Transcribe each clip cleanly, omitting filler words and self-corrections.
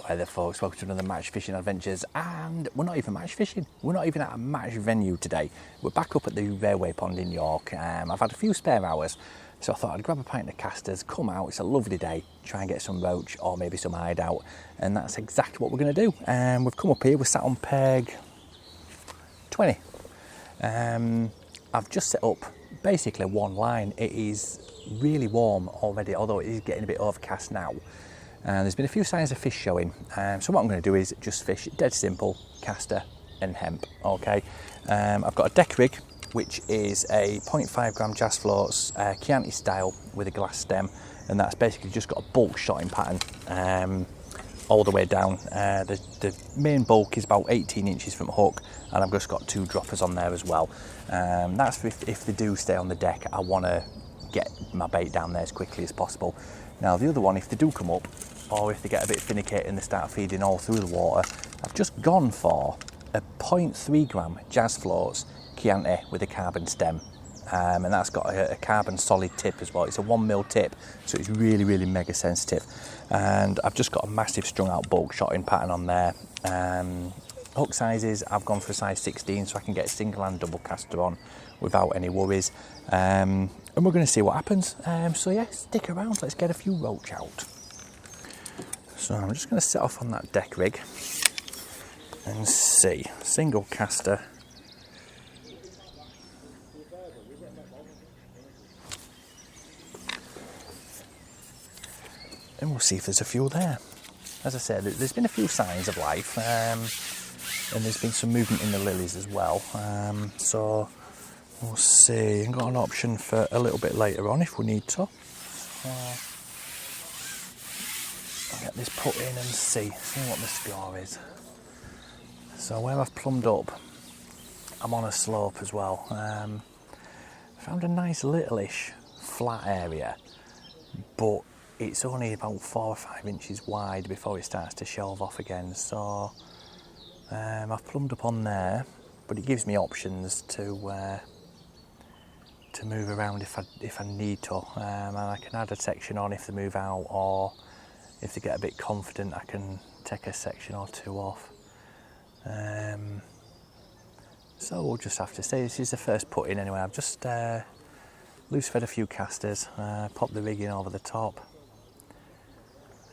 Hi there folks, welcome to another match fishing adventures, and we're not even match fishing, we're not even at a match venue today. We're back up at the Railway Pond in York. I've had a few spare hours, so I thought I'd grab a pint of casters, come out, it's a lovely day, try and get some roach or maybe some Ide out, and that's exactly what we're going to do. We've come up here, we're sat on peg 20. I've just set up basically one line. It is really warm already, although it is getting a bit overcast now. There's been a few signs of fish showing, so what I'm going to do is just fish dead simple, caster and hemp. Okay, I've got a deck rig which is a 0.5 gram jazz floats, Chianti style with a glass stem, and that's basically just got a bulk shotting pattern all the way down. The main bulk is about 18 inches from hook, and I've just got 2 droppers on there as well. That's if they do stay on the deck. I want to get my bait down there as quickly as possible. Now the other one, if they do come up, or if they get a bit finicky and they start feeding all through the water, I've just gone for a 0.3 gram jazz floats Chianti with a carbon stem, and that's got a carbon solid tip as well. It's a 1mm tip, so it's really mega sensitive, and I've just got a massive strung out bulk shotting pattern on there. Hook sizes, I've gone for a size 16 so I can get a single and double caster on without any worries, and we're going to see what happens. So yeah, stick around, let's get a few roach out. So I'm just going to set off on that deck rig and see. Single caster. And we'll see if there's a few there. As I said, there's been a few signs of life, and there's been some movement in the lilies as well. So we'll see. I've got an option for a little bit later on if we need to. I'll get this put in and see what the score is. So where I've plumbed up, I'm on a slope as well. Found a nice littleish flat area, but it's only about 4 or 5 inches wide before it starts to shelve off again. So I've plumbed up on there, but it gives me options to move around if I need to, and I can add a section on if they move out, or if they get a bit confident I can take a section or 2 off. So we'll just have to see. This is the first put in anyway. I've just loose fed a few casters, popped the rig in over the top,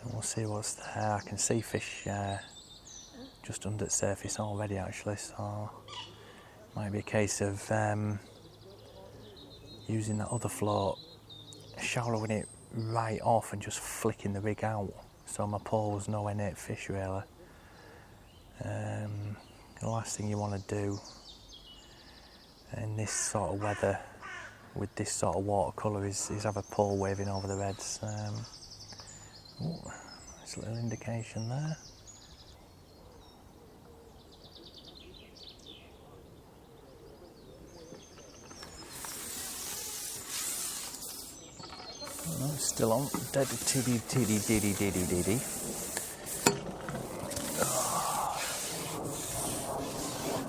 and we'll see what's there. I can see fish just under the surface already actually, so it might be a case of using that other float, shallowing it right off and just flicking the rig out, so my pole's nowhere near fish really. The last thing you want to do in this sort of weather with this sort of watercolour is have a pole waving over the reds. Nice little indication there. Oh, still on. Dead tiddy.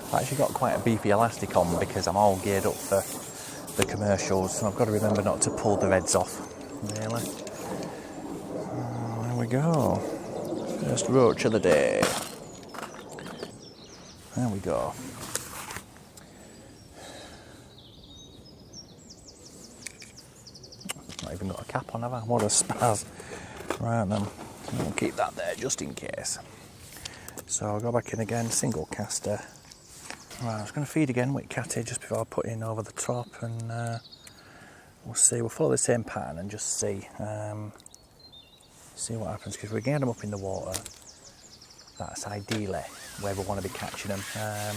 I've actually got quite a beefy elastic on because I'm all geared up for the commercials, so I've got to remember not to pull the reds off, really. There we go. First roach of the day. There we go. Not even got a cap on, have I? What a spaz. Right then, I'll keep that there just in case. So I'll go back in again, single caster. Right, I was going to feed again with catty just before I put in over the top, and we'll see. We'll follow the same pattern and just see what happens, because we're getting them up in the water. That's ideally where we want to be catching them. Oh,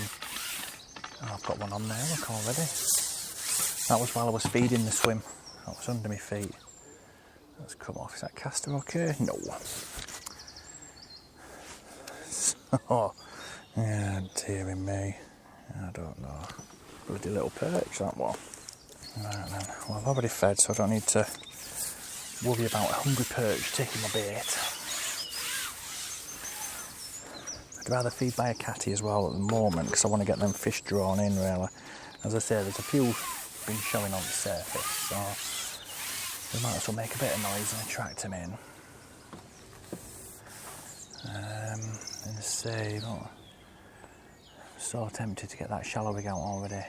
I've got one on there, look already. That was while I was feeding the swim. That was under my feet. Let's come off. Is that caster okay? No. So, yeah, dearie me. I don't know. Bloody little perch, that one. Right then. Well, I've already fed, so I don't need to worry about a hungry perch taking my bait. I'd rather feed by a catty as well at the moment, because I want to get them fish drawn in, really. As I say, there's a few been showing on the surface, so we might as well make a bit of noise and attract them in. see, but I'm so tempted to get that shallow rig out already.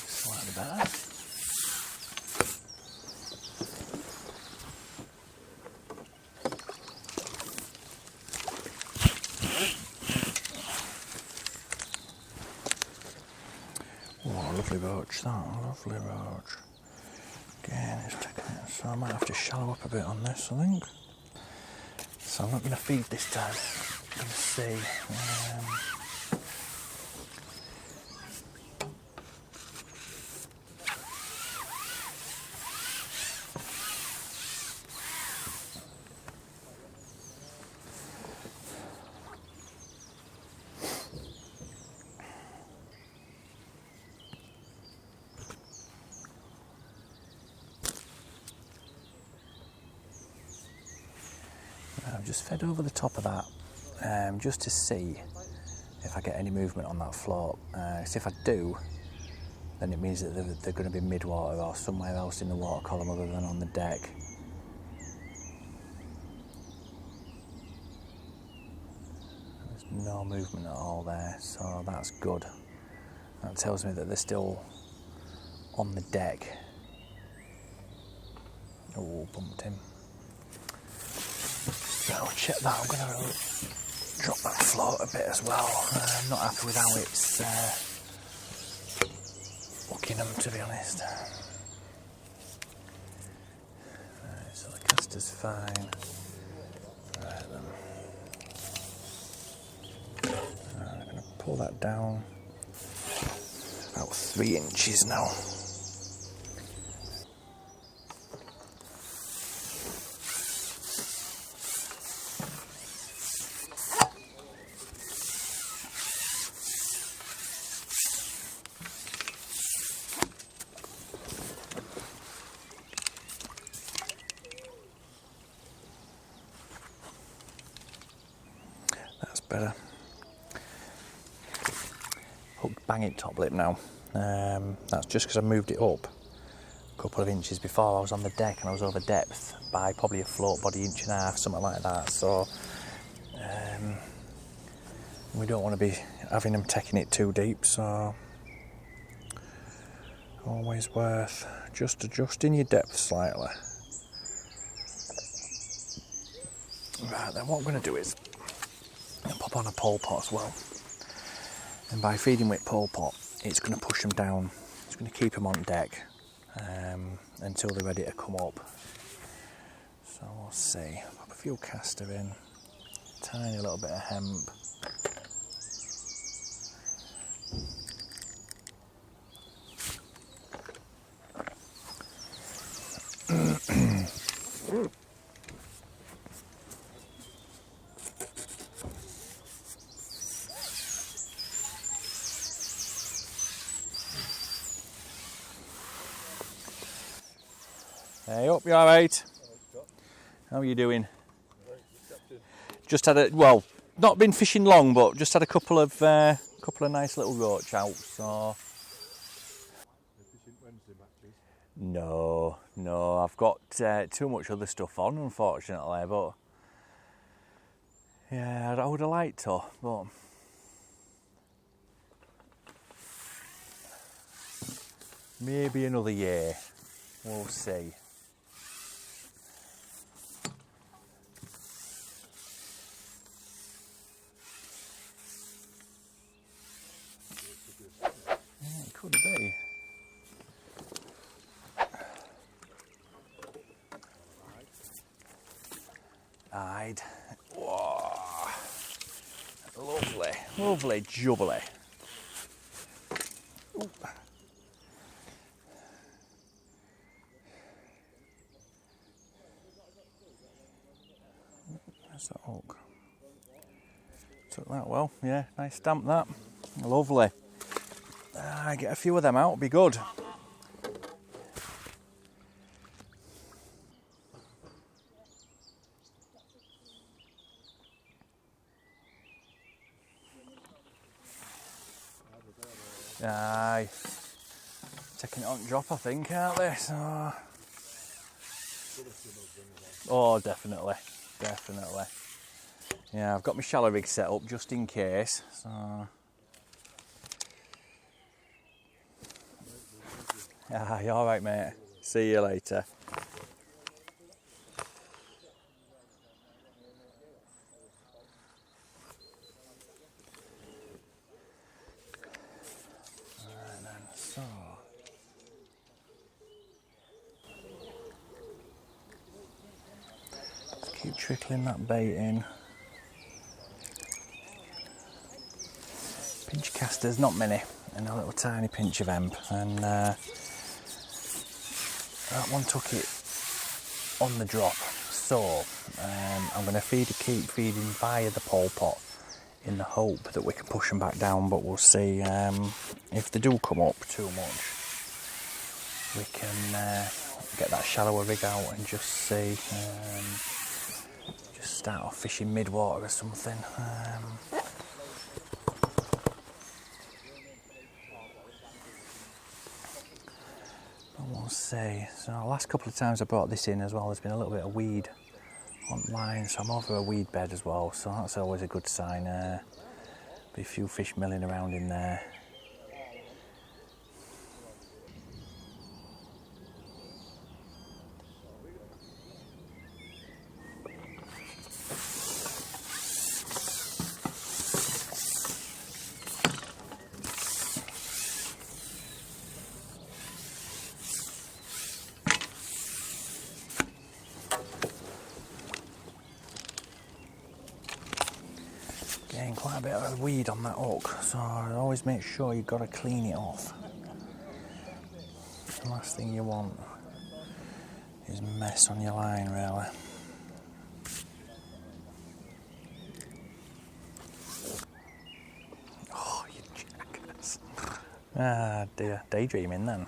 Slightly better. Oh, lovely roach, that, lovely roach. Again, it's taking it, so I might have to shallow up a bit on this, I think. So I'm not going to feed this time. I'm going to see. I've just fed over the top of that just to see if I get any movement on that float. So if I do, then it means that they're going to be mid-water or somewhere else in the water column other than on the deck. There's no movement at all there, so that's good. That tells me that they're still on the deck. Oh, bumped him. I'll check that. I'm going to drop that float a bit as well. I'm not happy with how it's hooking them, to be honest. Right, so the caster's fine. Right then. I'm going to pull that down about 3 inches now. Better. Hooked banging top lip now. That's just because I moved it up a couple of inches before. I was on the deck and I was over depth by probably a float body 1.5 inches, something like that. So we don't want to be having them taking it too deep. So always worth just adjusting your depth slightly. Right then, what I'm going to do is pop on a pole pot as well, and by feeding with pole pot it's going to push them down, it's going to keep them on deck until they're ready to come up. So we'll see. Pop a fuel caster in, tiny little bit of hemp. Hey up, you alright? How are you doing? Just had well, not been fishing long, but just had a couple of nice little roach out. So no, I've got too much other stuff on, unfortunately. But yeah, I would have liked to, but maybe another year. We'll see. Yeah, it could be. Ide. Whoa. Lovely, lovely jubbly. Ooh. There's that hook. Took that well, yeah, nice stamp that. Lovely. Get a few of them out, be good. Aye. Taking it on drop, I think, aren't they? So... Oh, definitely. Definitely. Yeah, I've got my shallow rig set up just in case. So... Aye, alright, mate. See you later. So, just keep trickling that bait in. Pinch casters, not many, and a little tiny pinch of hemp, and that one took it on the drop. So I'm going to keep feeding via the pole pot in the hope that we can push them back down, but we'll see. If they do come up too much, we can get that shallower rig out and just see, just start off fishing mid-water or something. But we'll see. So the last couple of times I brought this in as well, there's been a little bit of weed on line, so I'm over a weed bed as well, so that's always a good sign. Be a few fish milling around in there. Getting quite a bit of weed on that hook, so I always make sure you've got to clean it off. The last thing you want is mess on your line, really. Oh, you jackass. Ah dear, daydreaming then.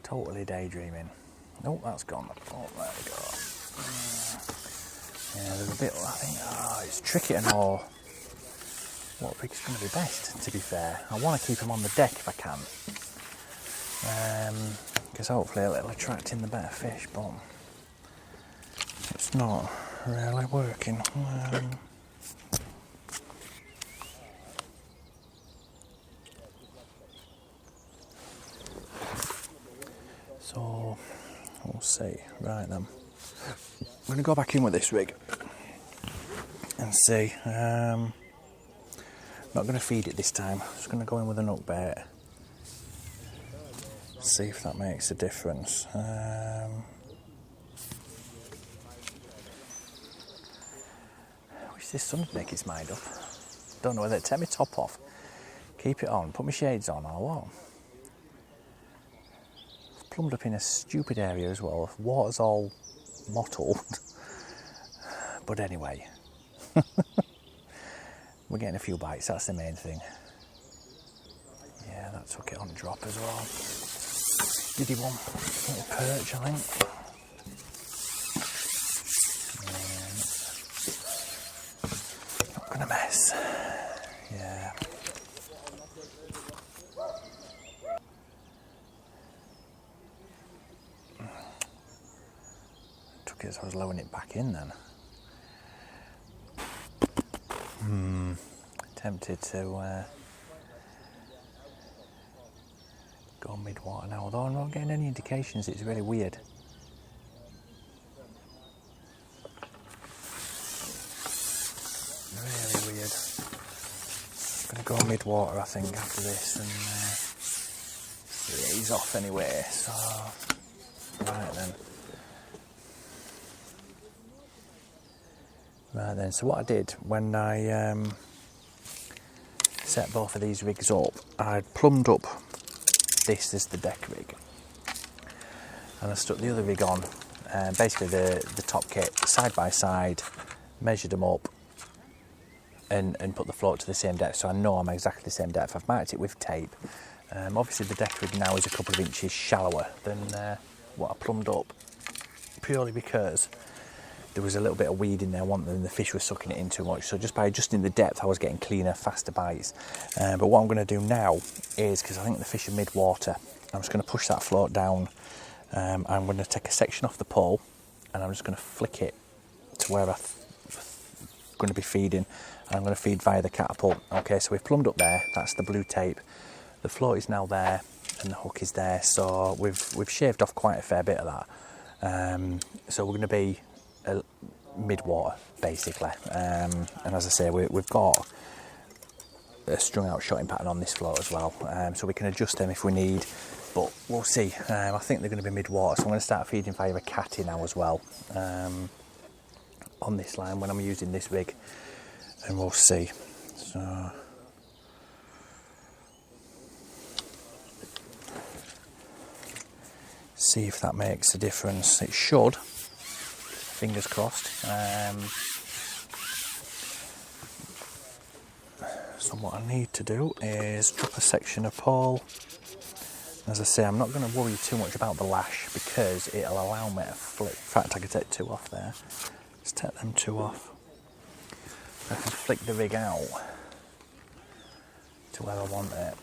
Totally daydreaming. Oh, that's gone. Oh, there we go. Yeah, there's a bit, I think, it's tricky to know what rig's going to be best, to be fair. I want to keep them on the deck if I can, because hopefully it'll attract in the better fish, but it's not really working. So we'll see. Right then, I'm going to go back in with this rig and see. Not going to feed it this time, just going to go in with a nut bait, see if that makes a difference. I wish this sun would make its mind up. Don't know whether to take my top off, keep it on, put my shades on or what. It's plumbed up in a stupid area as well, water's all mottled, but anyway. We're getting a few bites, that's the main thing. Yeah, that took it on drop as well. Diddy one, little perch, I think. Yeah, not gonna mess. Yeah. Took it as I was lowering it back in then. Tempted to go mid-water now, although I'm not getting any indications. It's really weird. Really weird. I'm going to go mid-water, I think, after this, and ease off anyway. So, right then. Right then, so what I did when I set both of these rigs up, I plumbed up this as the deck rig, and I stuck the other rig on, basically the top kit side by side, measured them up and put the float to the same depth, so I know I'm exactly the same depth. I've marked it with tape. Obviously the deck rig now is a couple of inches shallower than what I plumbed up, purely because there was a little bit of weed in there, and the fish was sucking it in too much. So just by adjusting the depth, I was getting cleaner, faster bites. But what I'm going to do now is, because I think the fish are mid-water, I'm just going to push that float down. I'm going to take a section off the pole, and I'm just going to flick it to where I'm going to be feeding. And I'm going to feed via the catapult. Okay, so we've plumbed up there. That's the blue tape. The float is now there, and the hook is there. So we've shaved off quite a fair bit of that. So we're going to be mid-water, basically. And as I say, we've got a strung out shotting pattern on this float as well. So we can adjust them if we need. But we'll see. I think they're going to be mid-water. So I'm going to start feeding via a catty now as well. On this line when I'm using this rig. And we'll see. So see if that makes a difference. It should. Fingers crossed. So what I need to do is drop a section of pole. As I say, I'm not going to worry too much about the lash because it'll allow me to flick. In fact, I could take 2 off there. Let's take them 2 off. I can flick the rig out to where I want it.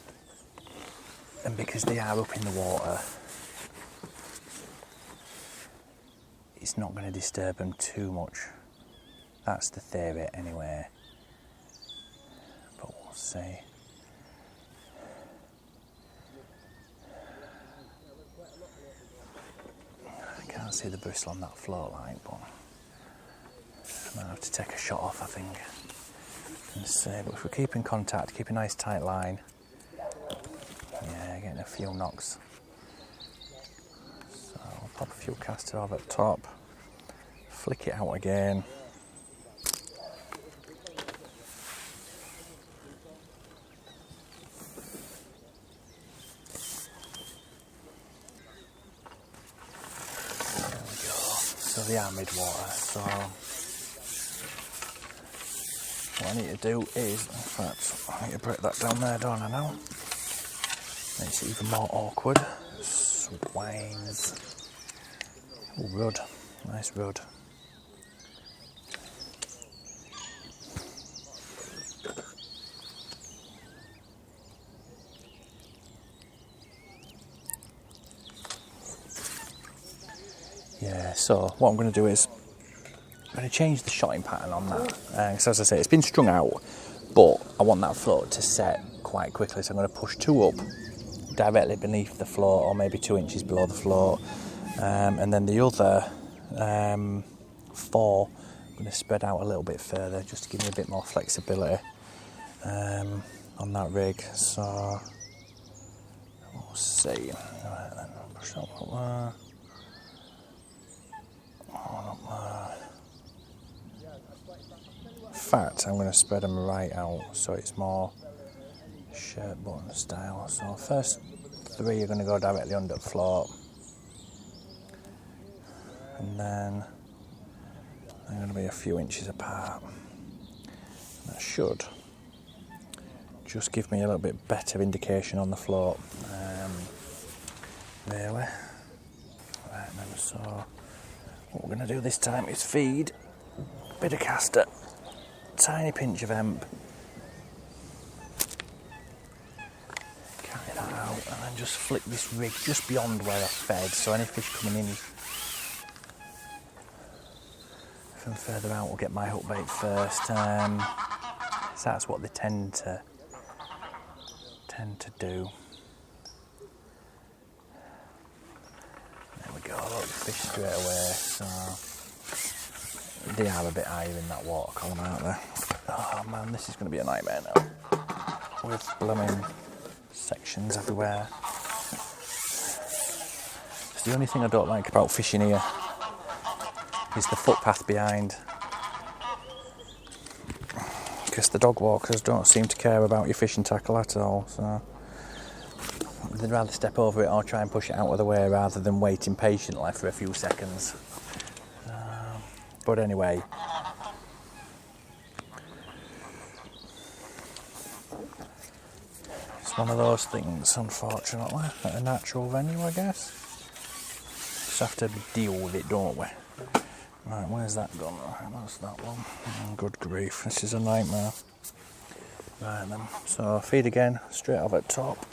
And because they are up in the water, it's not going to disturb them too much. That's the theory anyway. But we'll see. I can't see the bristle on that float light, but I might have to take a shot off, I think. And see, but if we keep in contact, keep a nice tight line. Yeah, getting a few knocks. So I'll pop a few caster over at top, flick it out again. There we go. So they are mid-water, so what I need to do is, in fact, I need to break that down there, don't I now? Makes it even more awkward. Swines. Oh, rud. Nice rud. Yeah, so what I'm going to do is I'm going to change the shotting pattern on that. So as I say, it's been strung out, but I want that float to set quite quickly. So I'm going to push 2 up directly beneath the float, or maybe 2 inches below the float. And then the other 4, I'm going to spread out a little bit further, just to give me a bit more flexibility on that rig. So we'll see. Right, then push that up there. Up there. In fact, I'm going to spread them right out so it's more shirt button style. So first 3 are going to go directly under the float, and then they're going to be a few inches apart. That should just give me a little bit better indication on the float, really. Right then, so what we're going to do this time is feed a bit of caster, tiny pinch of hemp, carry that out, and then just flick this rig just beyond where I fed, so any fish coming in from further out will get my hook bait first. So that's what they tend to do. There we go, look, the fish straight away. So they are a bit higher in that water column, aren't they? Oh man, this is going to be a nightmare now, with blooming sections everywhere. It's the only thing I don't like about fishing here is the footpath behind, because the dog walkers don't seem to care about your fishing tackle at all, so they'd rather step over it or try and push it out of the way rather than waiting patiently for a few seconds. But anyway, it's one of those things, unfortunately, at a natural venue, I guess. Just have to deal with it, don't we? Right, where's that gone? Right, that's that one. Oh, good grief, this is a nightmare. Right then, so feed again, straight off at top.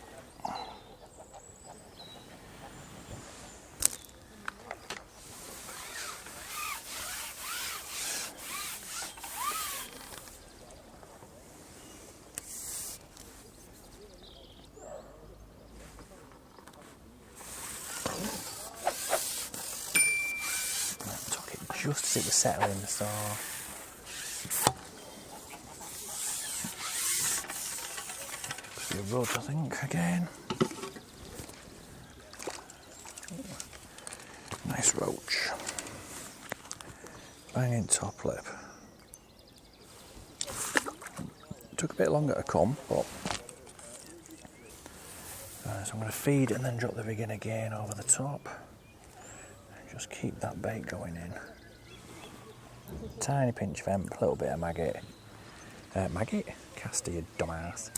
Took it just as it was settling, so a rod, I think, again. Nice roach. Banging top lip. Took a bit longer to come, but so I'm going to feed and then drop the rig in again over the top. And just keep that bait going in. Tiny pinch of hemp, a little bit of maggot. Maggot? Caster, you dumbass.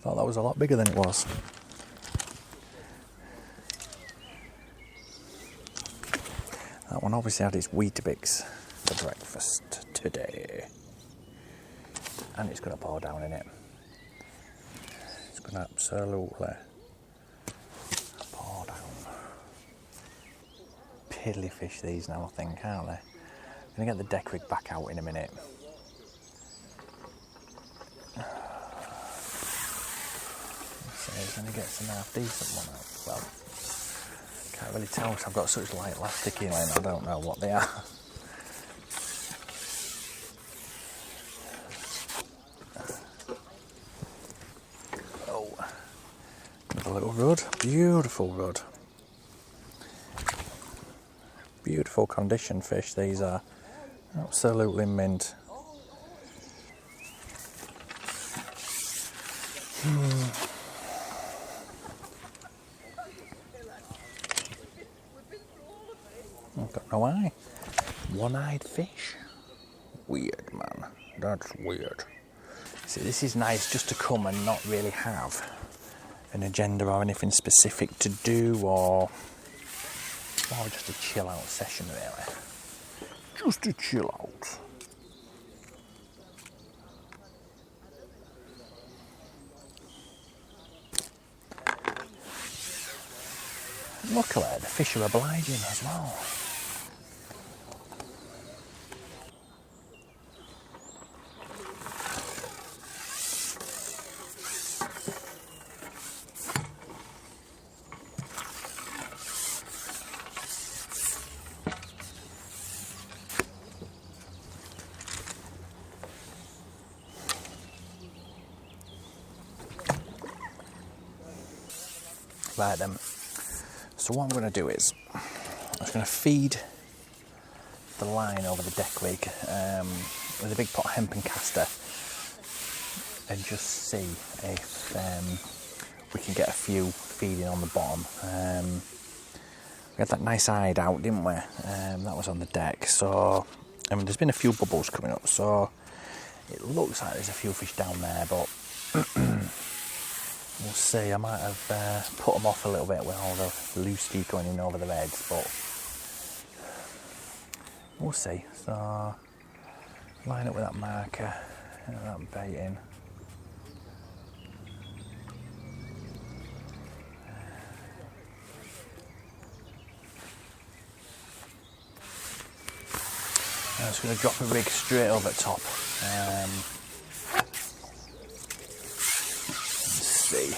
Thought that was a lot bigger than it was. That one obviously had its Weetabix for breakfast today. And it's going to pour down in it. It's going to absolutely pour down. Piddly fish these now, I think, aren't they? I'm going to get the deck rig back out in a minute. Going to get some half decent one out. Well, can't really tell because I've got such light elastic in and I don't know what they are. Oh, another little rud, beautiful rud. Beautiful condition fish these are, absolutely mint. I've got no eye. One-eyed fish. Weird, man. That's weird. See, this is nice just to come and not really have an agenda or anything specific to do, or just a chill out session, really. Just a chill out. Luckily, the fish are obliging as well. Right then. So what I'm going to do is, I'm just going to feed the line over the deck rig with a big pot of hemp and caster, and just see if we can get a few feeding on the bottom. We had that nice hide out, didn't we? That was on the deck. So I mean, there's been a few bubbles coming up, so it looks like there's a few fish down there, but we'll see. I might have put them off a little bit with all the loose feed going in over the reds, but we'll see. So line up with that marker and that bait in. I'm just going to drop a rig straight over the top. Let's see.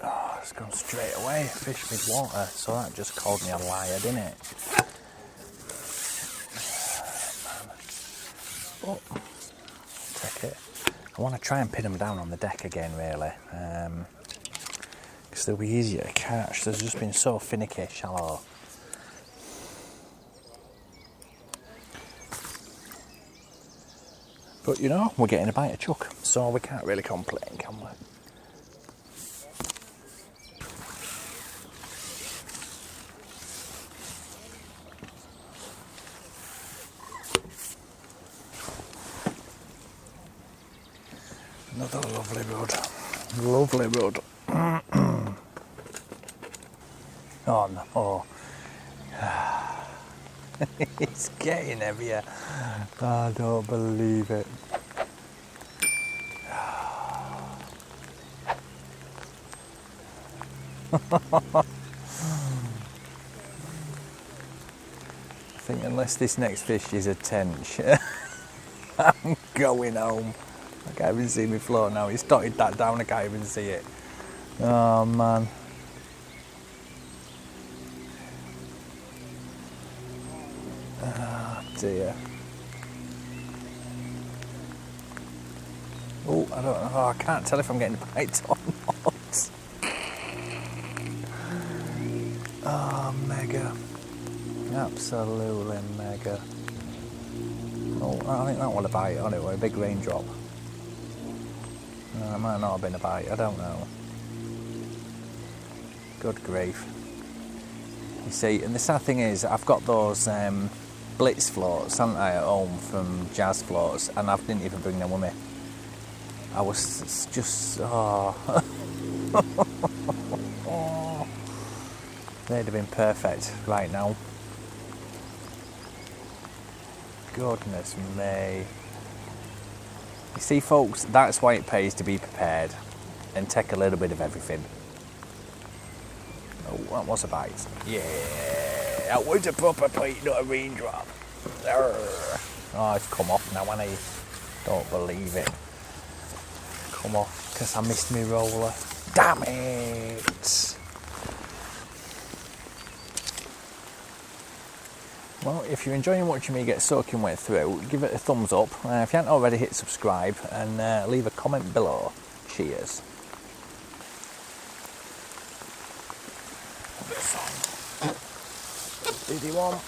Oh, it's gone straight away. Fish mid-water. So that just called me a liar, didn't it? But take it. I want to try and pin them down on the deck again, really. because they'll be easier to catch. They've just been so finicky, shallow. But you know, we're getting a bite of chuck, so we can't really complain, can we? Another lovely rod. Lovely rod. Oh no. It's getting heavier. I don't believe it. I think unless this next fish is a tench, I'm going home. I can't even see me float now. It's dotted that down, I can't even see it. Oh man. Oh dear. Oh, I don't know. Oh, I can't tell if I'm getting bites or not. Oh, mega. Absolutely mega. Oh, I think that was a bite on it, or a big raindrop. It might not have been a bite, I don't know. Good grief. You see, and the sad thing is, I've got those Blitz floats, haven't I, at home from Jazz Floats, and I didn't even bring them with me. I was just, they'd have been perfect right now. Goodness me. You see, folks, that's why it pays to be prepared and take a little bit of everything. Oh, that was a bite. Yeah, that was a proper bite, not a raindrop. Oh, it's come off now, and I don't believe it. Come off, because I missed my roller. Damn it! Well, if you're enjoying watching me get soaking wet through, give it a thumbs up. If you haven't already, hit subscribe and leave a comment below. Cheers. This on. Diddy one.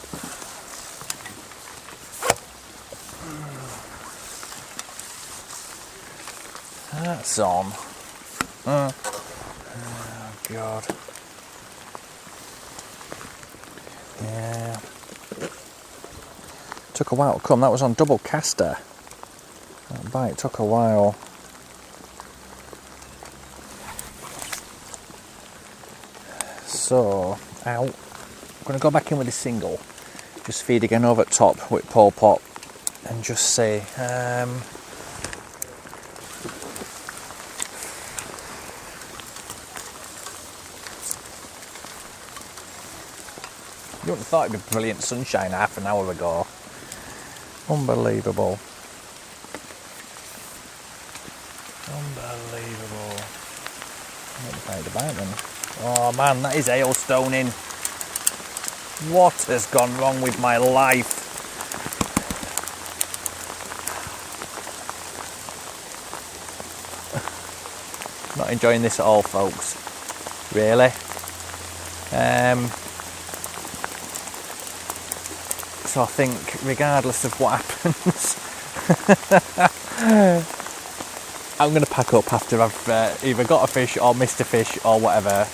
That's on. Oh God. Yeah. Took a while to come. That was on double caster. That bite took a while. So, out. I'm going to go back in with a single. Just feed again over at top with Pole Pot. And just say, you wouldn't have thought it'd be brilliant sunshine half an hour ago. Unbelievable. Unbelievable. Let me find a bite then. Oh man, that is hailstoning. What has gone wrong with my life? Not enjoying this at all, folks. Really. So I think, regardless of what happens, I'm going to pack up after I've either got a fish or missed a fish or whatever.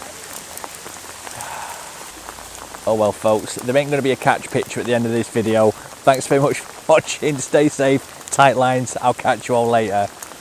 Oh well, folks, there ain't going to be a catch picture at the end of this video. Thanks very much for watching. Stay safe, tight lines. I'll catch you all later.